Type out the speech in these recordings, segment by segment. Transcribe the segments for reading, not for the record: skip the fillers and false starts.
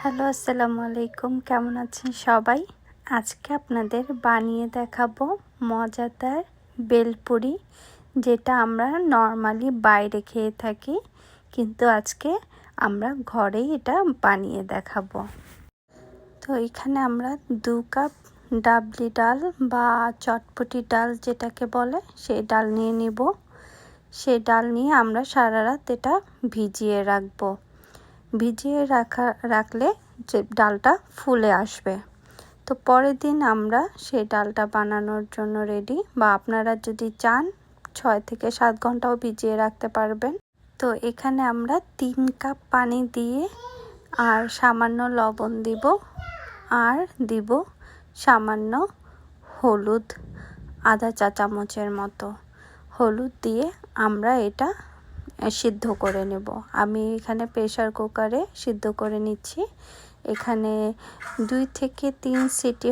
Hello, আসসালামু আলাইকুম। কেমন আছেন সবাই? আজকে আপনাদের বানিয়ে দেখাবো মজাদার বেলপুরি, যেটা আমরা নর্মালি বাইরে খেয়ে থাকি, কিন্তু আজকে আমরা ঘরেই এটা বানিয়ে দেখাবো। তো এখানে আমরা 2 কাপ ডাবলি ডাল বা চটপটি ডাল যেটাকে বলে, সেই ডাল নিয়ে নিব। সেই ডাল নিয়ে আমরা সারা রাত এটা ভিজিয়ে রাখবো। ভিজিয়ে রাখলে যে ডালটা ফুলে আসবে। তো পরের দিন আমরা সেই ডালটা বানানোর জন্য রেডি, বা আপনারা যদি চান 6 থেকে 7 ঘন্টাও ভিজিয়ে রাখতে পারবেন। তো এখানে আমরা 3 কাপ পানি দিয়ে আর সামান্য লবণ দিব, আর দিব সামান্য হলুদ, আধা চা চামচের মতো হলুদ দিয়ে আমরা এটা সিদ্ধ করে নেব। আমি এখানে প্রেসার কুকারে সিদ্ধ করে নিচ্ছি। এখানে 2 থেকে 3 সিটি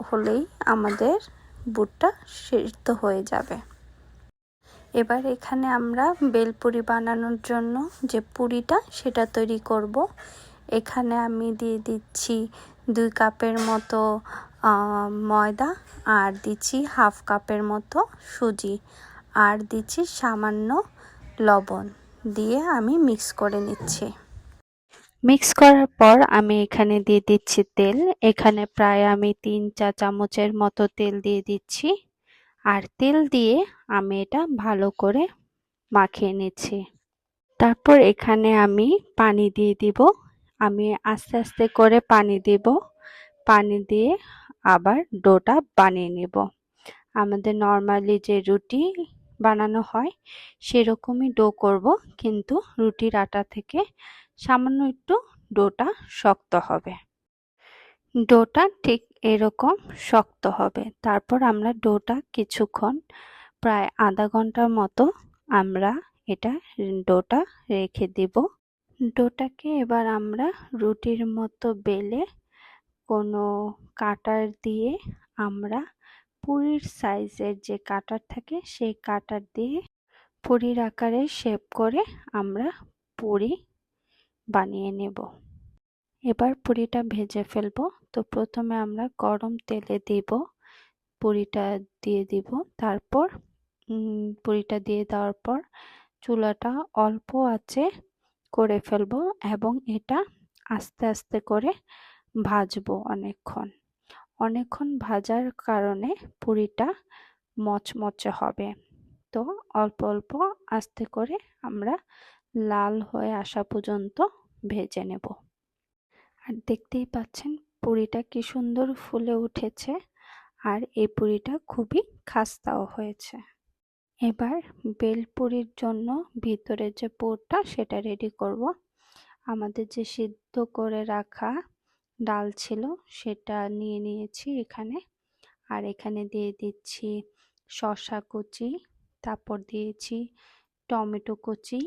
হলেই আমাদের বুটটা সিদ্ধ হয়ে যাবে। এবার এখানে আমরা বেলপুরি বানানোর জন্য যে পুরিটা সেটা তৈরি করব। এখানে আমি দিয়ে দিচ্ছি 2 কাপের মতো ময়দা, আর দিচ্ছি হাফ কাপের মতো সুজি, আর দিচ্ছি সামান্য লবণ দিয়ে আমি মিক্স করে নিচ্ছি। মিক্স করার পর আমি এখানে দিয়ে দিচ্ছি তেল। এখানে প্রায় আমি 3 চা চামচের মতো তেল দিয়ে দিচ্ছি, আর তেল দিয়ে আমি এটা ভালো করে মাখিয়ে নিচ্ছি। তারপর এখানে আমি পানি দিয়ে দিব। আমি আস্তে আস্তে করে পানি দিব। পানি দিয়ে আবার ডোটা বানিয়ে নেব। আমাদের নর্মালি যে রুটি বানানো হয় সেরকমই ডো করব, কিন্তু রুটির আটা থেকে সামান্য একটু ডোটা শক্ত হবে। ডোটা ঠিক এরকম শক্ত হবে। তারপর আমরা ডোটা কিছুক্ষণ, প্রায় আধা ঘন্টার মতো আমরা ডোটা রেখে দিব। ডোটাকে এবার আমরা রুটির মতো বেলে কোনো কাটার দিয়ে আমরা পুরির সাইজের যে কাটার থাকে সেই কাটার দিয়ে পুরির আকারে শেপ করে আমরা পুরি বানিয়ে নেব। এবার পুরিটা ভেজে ফেলবো। তো প্রথমে আমরা গরম তেলে দিব, পুরিটা দিয়ে দিব। তারপর পুরিটা দিয়ে দেওয়ার পর চুলাটা অল্প আঁচে করে ফেলবো, এবং এটা আস্তে আস্তে করে ভাজবো অনেকক্ষণ ভাজার কারণে পুরিটা মচমচে হবে। তো অল্প অল্প আস্তে করে আমরা লাল হয়ে আসা পর্যন্ত ভেজে নেব। আর দেখতেই পাচ্ছেন পুরিটা কি সুন্দর ফুলে উঠেছে, আর এই পুরিটা খুবই খাস্তাও হয়েছে। এবার বেলপুরির জন্য ভিতরে যে পুরটা সেটা রেডি করব। আমাদের যে সিদ্ধ করে রাখা ডাল ছিল সেটা নিয়ে নিয়েছি এখানে, আর এখানে দিয়ে দিচ্ছি শসা কুচি, তারপর দিয়েছি টমেটো কুচি,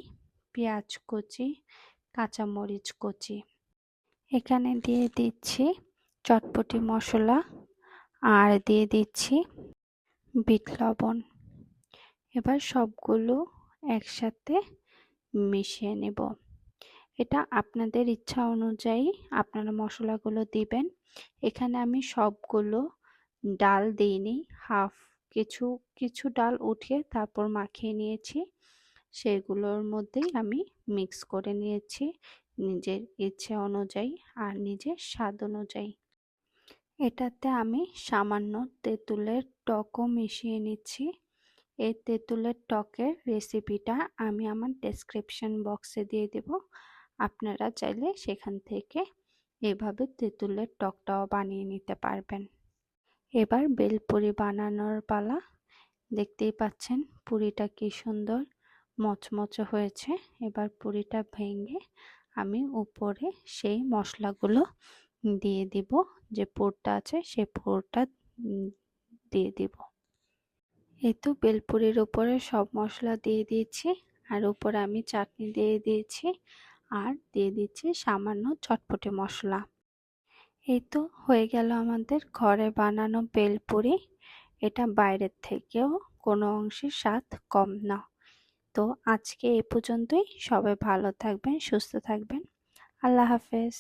পেঁয়াজ কুচি, কাঁচামরিচ কুচি। এখানে দিয়ে দিচ্ছি চটপটি মশলা, আর দিয়ে দিচ্ছি বিট লবণ। এবার সবগুলো একসাথে মিশিয়ে নেব। এটা আপনাদের ইচ্ছা অনুযায়ী আপনারা মশলাগুলো দিবেন। এখানে আমি সবগুলো ডাল দিইনি, কিছু কিছু ডাল উঠিয়ে তারপর মাখিয়ে নিয়েছি। সেগুলোর মধ্যেই আমি মিক্স করে নিয়েছি নিজের ইচ্ছে অনুযায়ী আর নিজের স্বাদ অনুযায়ী। এটাতে আমি সামান্য তেঁতুলের টকও মিশিয়ে নিচ্ছি। এই তেঁতুলের টকের রেসিপিটা আমি আমার ডেসক্রিপশন বক্সে দিয়ে দেব। আপনারা চাইলে সেখান থেকে এভাবে তেঁতুলের টকটাও বানিয়ে নিতে পারবেন। এবার বেলপুরি বানানোর পালা। দেখতেই পাচ্ছেন পুরিটা কি সুন্দর মচমচে হয়েছে। এবার পুরিটা ভেঙে আমি উপরে সেই মশলাগুলো দিয়ে দিব, যে পুরটা আছে সেই পুরটা দিয়ে দিব। এই তো বেলপুরির উপরে সব মশলা দিয়ে দিয়েছি, আর উপরে আমি চাটনি দিয়ে দিয়েছি, আর দিয়ে দিচ্ছি সামান্য চটপটি মশলা। এই তো হয়ে গেল আমাদের ঘরে বানানো বেলপুরি। এটা বাইরের থেকেও কোনো অংশে স্বাদ কম না। তো আজকে এই পর্যন্তই। সবাই ভালো থাকবেন, সুস্থ থাকবেন। আল্লাহ হাফেজ।